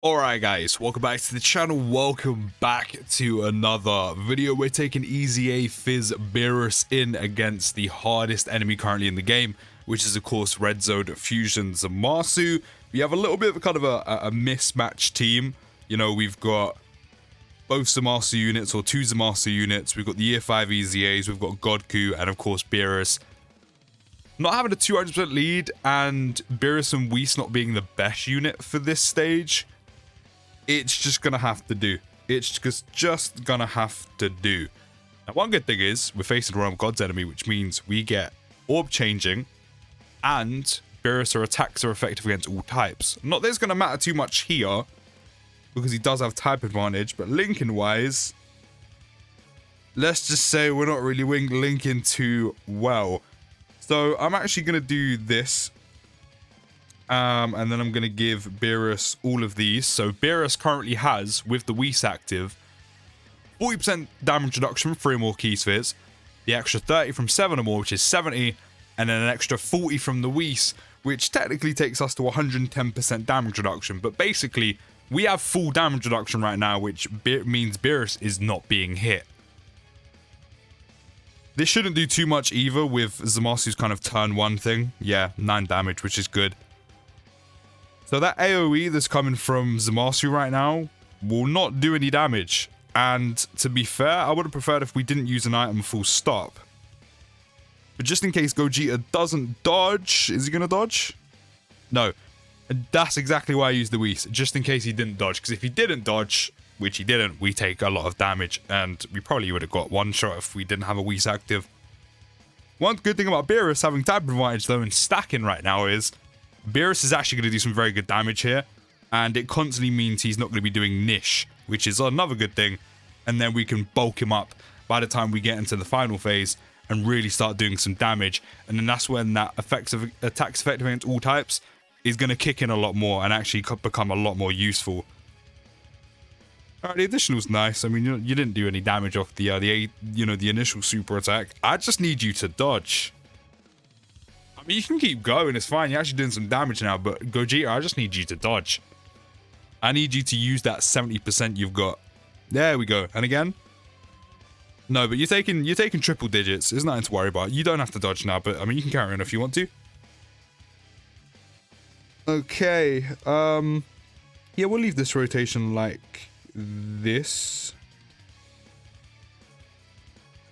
Alright guys, welcome back to the channel, welcome back to another video. We're taking EZA PHY BEERUS in against the hardest enemy currently in the game, which is of course Red Zone Fusion Zamasu. We have a little bit of a mismatched team. You know, we've got both Zamasu units, or two Zamasu units. We've got the Year 5 EZAs, we've got Godku, and of course BEERUS. Not having a 200% lead, and BEERUS and Whis not being the best unit for this stage. It's just gonna have to do. It's just gonna have to do. Now, one good thing is we're facing a Realm God's enemy, which means we get orb changing, and BEERUS attacks are effective against all types. Not that it's gonna matter too much here, because he does have type advantage, but linking wise, let's just say we're not really linking too well. So I'm actually gonna do this. And then I'm going to give BEERUS all of these. So BEERUS currently has, with the Whis active, 40% damage reduction from 3 or more key spheres, the extra 30 from 7 or more, which is 70, and then an extra 40 from the Whis, which technically takes us to 110% damage reduction. But basically, we have full damage reduction right now, which means BEERUS is not being hit. This shouldn't do too much either with Zamasu's kind of turn 1 thing. Yeah, 9 damage, which is good. So that AoE that's coming from Zamasu right now will not do any damage. And to be fair, I would have preferred if we didn't use an item full stop. But just in case Gogeta doesn't dodge, is he going to dodge? No. And that's exactly why I used the Whis, just in case he didn't dodge. Because if he didn't dodge, which he didn't, we take a lot of damage. And we probably would have got one shot if we didn't have a Whis active. One good thing about BEERUS having type advantage though and stacking right now is BEERUS is actually going to do some very good damage here, and it constantly means he's not going to be doing niche, which is another good thing, and then we can bulk him up by the time we get into the final phase and really start doing some damage, and then that's when that attacks effective against all types is going to kick in a lot more and actually become a lot more useful. Alright, the additional's nice. I mean, you didn't do any damage off the initial super attack. I just need you to dodge. I mean, you can keep going, it's fine. You're actually doing some damage now, but Gogeta, I just need you to dodge. I need you to use that 70% you've got. There we go. And again? No, but you're taking triple digits. There's nothing to worry about. You don't have to dodge now, but I mean, you can carry on if you want to. Okay. Yeah, we'll leave this rotation like this.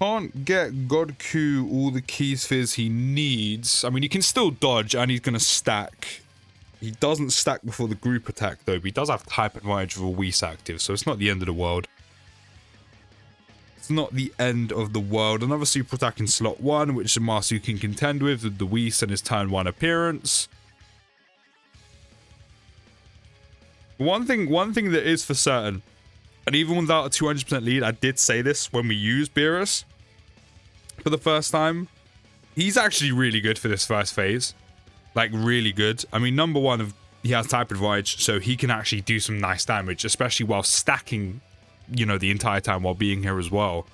Can't get Godku all the key spheres he needs. I mean, he can still dodge and he's going to stack. He doesn't stack before the group attack though, but he does have type advantage with a Whis active, so it's not the end of the world. It's not the end of the world. Another super attack in slot 1, which Zamasu can contend with the Whis and his turn 1 appearance. One thing that is for certain, and even without a 200% lead, I did say this when we used BEERUS for the first time. He's actually really good for this first phase. Like, really good. I mean, number one, he has type advantage, so he can actually do some nice damage, especially while stacking, you know, the entire time while being here as well.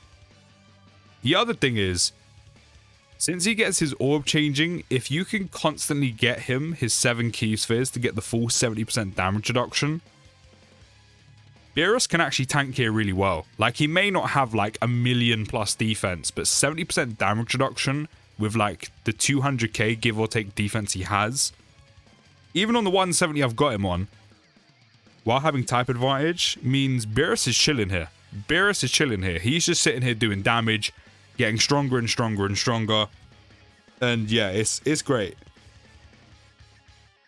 The other thing is, since he gets his orb changing, if you can constantly get him his 7 key spheres to get the full 70% damage reduction, BEERUS can actually tank here really well. Like, he may not have like a million plus defense, but 70% damage reduction with like the 200k give or take defense he has, even on the 170 I've got him on, while having type advantage, means BEERUS is chilling here. BEERUS is chilling here. He's just sitting here doing damage, getting stronger and stronger and stronger. And yeah, it's great.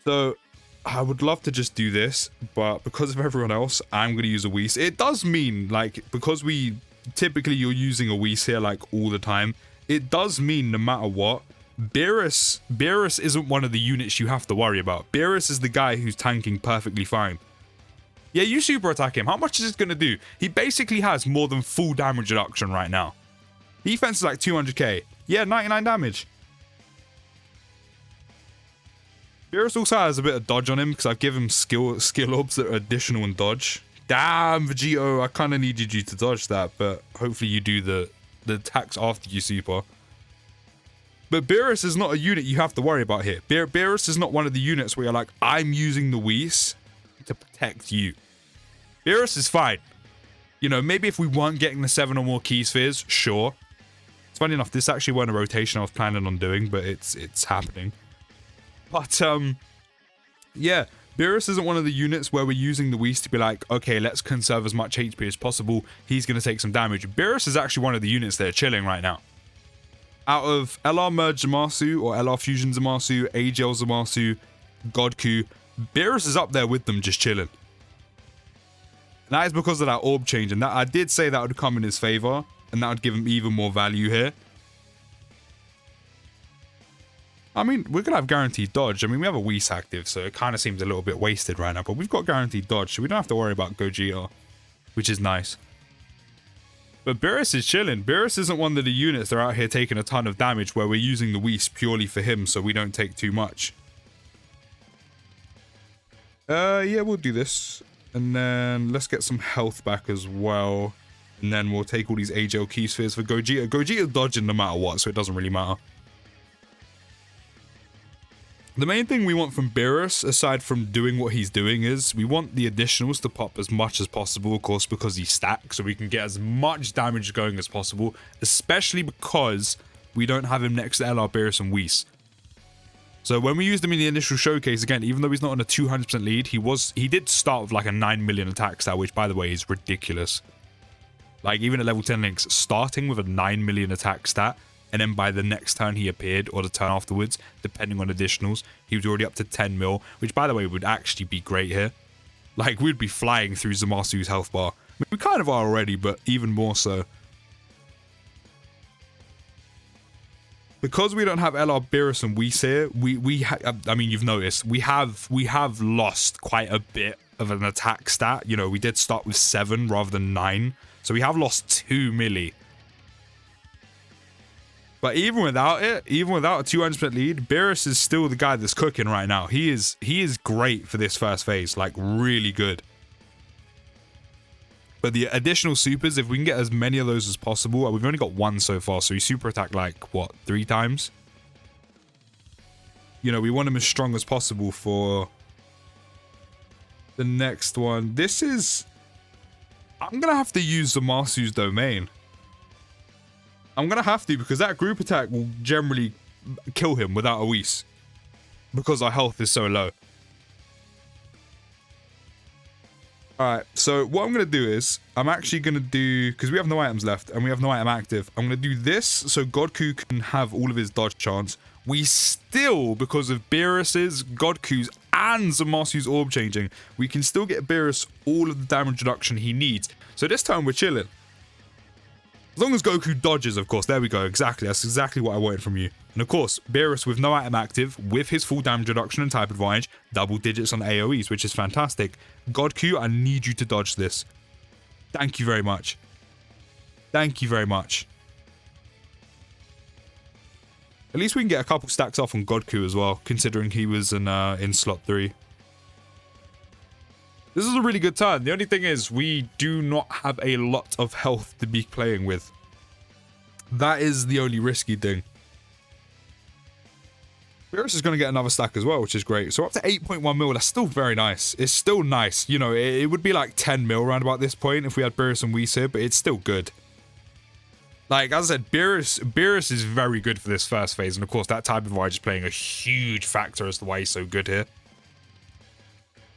So I would love to just do this, but because of everyone else, I'm going to use a Whis. It does mean, like, because you're using a Whis here, like, all the time, it does mean no matter what, BEERUS isn't one of the units you have to worry about. BEERUS is the guy who's tanking perfectly fine. Yeah, you super attack him. How much is it going to do? He basically has more than full damage reduction right now. Defense is like 200k. Yeah, 99 damage. BEERUS also has a bit of dodge on him because I've given him skill orbs that are additional in dodge. Damn, Vegito, I kind of needed you to dodge that, but hopefully you do the attacks after you super. But BEERUS is not a unit you have to worry about here. BEERUS is not one of the units where you're like, I'm using the Whis to protect you. Beerus is fine. You know, maybe if we weren't getting the 7 or more key spheres, sure. It's funny enough, this actually wasn't a rotation I was planning on doing, but it's happening. But, yeah, Beerus isn't one of the units where we're using the Whis to be like, okay, let's conserve as much HP as possible. He's going to take some damage. Beerus is actually one of the units that are chilling right now. Out of LR Merge Zamasu or LR Fusion Zamasu, AGL Zamasu, Godku, Beerus is up there with them just chilling. And that is because of that orb change. And that I did say that would come in his favor. And that would give him even more value here. I mean, we're going to have guaranteed dodge. I mean, we have a Whis active, so it kind of seems a little bit wasted right now. But we've got guaranteed dodge, so we don't have to worry about Gogeta, which is nice. But Beerus is chilling. Beerus isn't one of the units that are out here taking a ton of damage where we're using the Whis purely for him so we don't take too much. Yeah, we'll do this. And then let's get some health back as well. And then we'll take all these AGL key spheres for Gogeta. Gogeta's dodging no matter what, so it doesn't really matter. The main thing we want from Beerus, aside from doing what he's doing, is we want the additionals to pop as much as possible, of course, because he's stacked, so we can get as much damage going as possible, especially because we don't have him next to LR Beerus and Whis. So when we used him in the initial showcase, again, even though he's not on a 200% lead, he did start with like a 9 million attack stat, which, by the way, is ridiculous. Like, even at level 10 links, starting with a 9 million attack stat, and then by the next turn he appeared, or the turn afterwards, depending on additionals, he was already up to 10 mil, which, by the way, would actually be great here. Like, we'd be flying through Zamasu's health bar. I mean, we kind of are already, but even more so. Because we don't have LR Beerus and Whis here, I mean, you've noticed, we have lost quite a bit of an attack stat. You know, we did start with 7 rather than 9, so we have lost 2 milli. But even without it, even without a 200% lead, Beerus is still the guy that's cooking right now. He is great for this first phase, like really good. But the additional supers, if we can get as many of those as possible, we've only got 1 so far, so he super attacked like, what, 3 times? You know, we want him as strong as possible for the next one. This is... I'm going to have to use Zamasu's domain. I'm going to have to, because that group attack will generally kill him without a Whis. Because our health is so low. Alright, so what I'm going to do is, I'm actually going to do, because we have no items left, and we have no item active, I'm going to do this, so Godku can have all of his dodge chance. We still, because of Beerus's, Godku's, and Zamasu's orb changing, we can still get Beerus all of the damage reduction he needs. So this time we're chilling. As long as Goku dodges, of course. There we go. Exactly. That's exactly what I wanted from you. And of course, Beerus with no item active, with his full damage reduction and type advantage, double digits on AoEs, which is fantastic. Godku, I need you to dodge this. Thank you very much. Thank you very much. At least we can get a couple stacks off on Godku as well, considering he was in slot 3. This is a really good turn. The only thing is, we do not have a lot of health to be playing with. That is the only risky thing. Beerus is going to get another stack as well, which is great. So up to 8.1 mil, that's still very nice. It's still nice. You know, it would be like 10 mil around about this point if we had Beerus and Whis here, but it's still good. Like, as I said, Beerus is very good for this first phase. And of course, that type of advantage is playing a huge factor as to why he's so good here.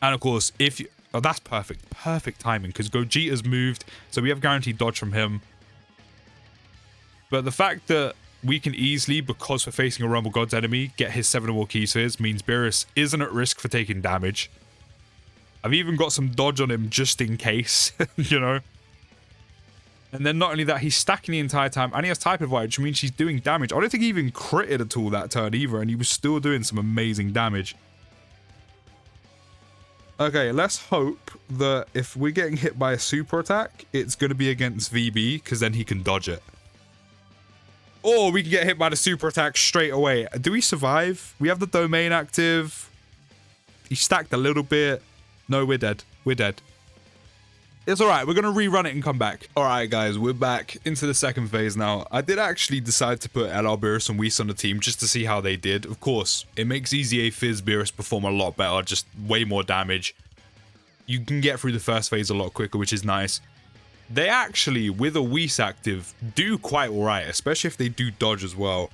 And of course, if you... Oh, that's perfect. Perfect timing, because Gogeta's moved, so we have guaranteed dodge from him. But the fact that we can easily, because we're facing a Rumble Gods enemy, get his 7 or more key spheres means Beerus isn't at risk for taking damage. I've even got some dodge on him just in case, you know. And then not only that, he's stacking the entire time, and he has type advantage, which means he's doing damage. I don't think he even critted at all that turn either, and he was still doing some amazing damage. Okay, let's hope that if we're getting hit by a super attack, it's going to be against VB, because then he can dodge it. Or we can get hit by the super attack straight away. Do we survive? We have the domain active. He stacked a little bit. No, we're dead. We're dead. It's alright, we're going to rerun it and come back. Alright guys, we're back into the second phase now. I did actually decide to put LR Beerus and Whis on the team just to see how they did. Of course, it makes EZA Phys Beerus perform a lot better, just way more damage. you can get through the first phase a lot quicker, which is nice. They actually, with a Whis active, do quite alright, especially if they do dodge as well.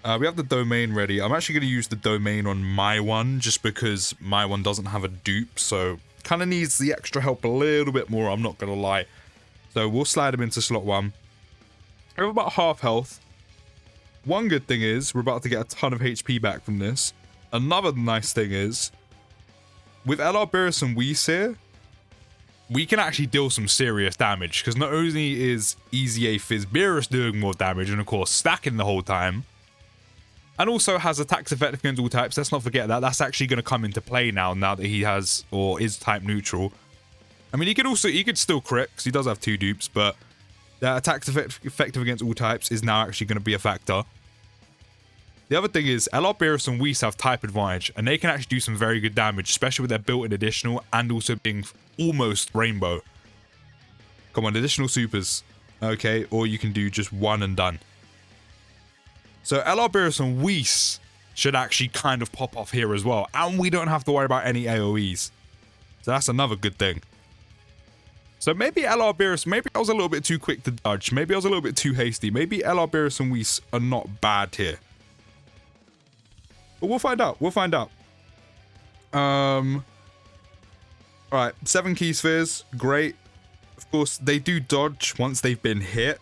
We have the domain ready. I'm actually going to use the domain on my one, just because my one doesn't have a dupe, so kind of needs the extra help a little bit more, I'm not going to lie. So we'll slide him into slot 1. We have about half health. One good thing is, we're about to get a ton of HP back from this. Another nice thing is, with LR Beerus and Whis here, we can actually deal some serious damage, because not only is EZA Phys Beerus doing more damage, and of course stacking the whole time, and also has attacks effective against all types. Let's not forget that. That's actually going to come into play now that he has, or is type neutral. I mean, he could still crit, because he does have 2 dupes, but that attacks effective against all types is now actually going to be a factor. The other thing is, LR Beerus and Whis have type advantage, and they can actually do some very good damage, especially with their built-in additional, and also being almost rainbow. Come on, additional supers. Okay, or you can do just 1 and done. So LR Beerus and Whis should actually kind of pop off here as well. And we don't have to worry about any AoEs. So that's another good thing. So maybe LR Beerus, maybe I was a little bit too quick to dodge. Maybe I was a little bit too hasty. Maybe LR Beerus and Whis are not bad here. But we'll find out. We'll find out. Alright, 7 key spheres. Great. Of course, they do dodge once they've been hit.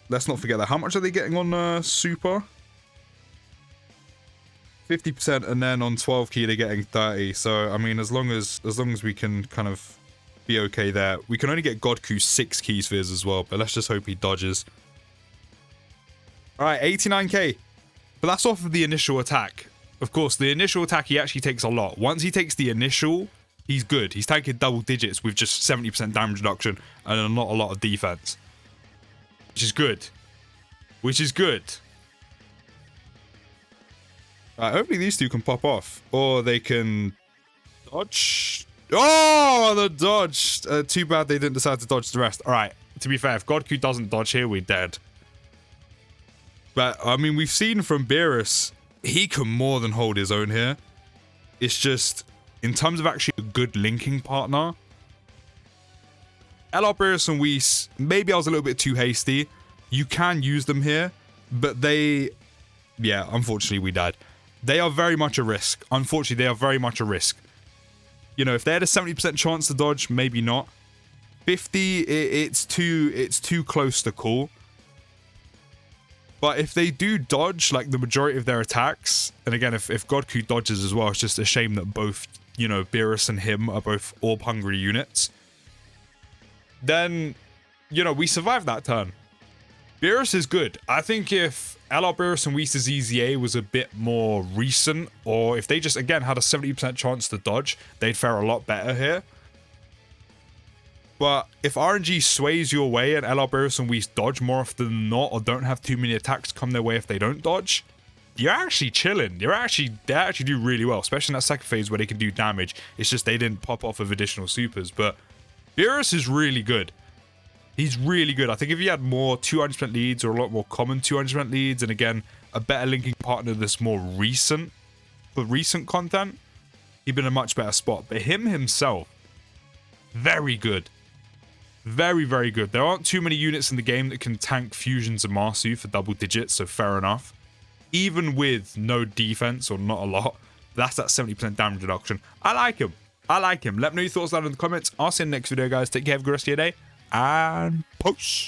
Let's not forget that. How much are they getting on super? 50%, and then on 12 key they're getting 30. So I mean, as long as we can kind of be okay there. We can only get Godku 6 key spheres as well, but let's just hope he dodges. Alright, 89k. But that's off of the initial attack. Of course, the initial attack he actually takes a lot. Once he takes the initial, he's good. He's taking double digits with just 70% damage reduction and not a lot of defense. Which is good. Which is good. Hopefully these two can pop off. Or they can dodge. Oh, the dodge. Too bad they didn't decide to dodge the rest. Alright, to be fair, if Godku doesn't dodge here, we're dead. But, I mean, we've seen from Beerus, he can more than hold his own here. It's just, in terms of actually a good linking partner, LR Beerus and Whis, maybe I was a little bit too hasty. You can use them here, but they... Yeah, unfortunately we died. They are very much a risk. Unfortunately, they are very much a risk. You know, if they had a 70% chance to dodge, maybe not. 50, it's too close to call. But if they do dodge, like, the majority of their attacks, and again, if Godku dodges as well, it's just a shame that both, you know, Beerus and him are both orb-hungry units. Then, you know, we survived that turn. Beerus is good. I think if LR Beerus and Whis' EZA was a bit more recent, or if they just, again, had a 70% chance to dodge, they'd fare a lot better here. But if RNG sways your way and LR Beerus and Whis dodge more often than not, or don't have too many attacks come their way if they don't dodge, you're actually chilling. They actually do really well, especially in that second phase where they can do damage. It's just they didn't pop off of additional supers. But Beerus is really good. He's really good. I think if he had more 200% leads, or a lot more common 200% leads, and again, a better linking partner that's more recent, for recent content, he'd been in a much better spot. But him himself, very good. Very, very good. There aren't too many units in the game that can tank Fusion Zamasu for double digits, so fair enough. Even with no defense, or not a lot, that's that 70% damage reduction. I like him. I like him. Let me know your thoughts down in the comments. I'll see you in the next video, guys. Take care. Have a good rest of your day. And post.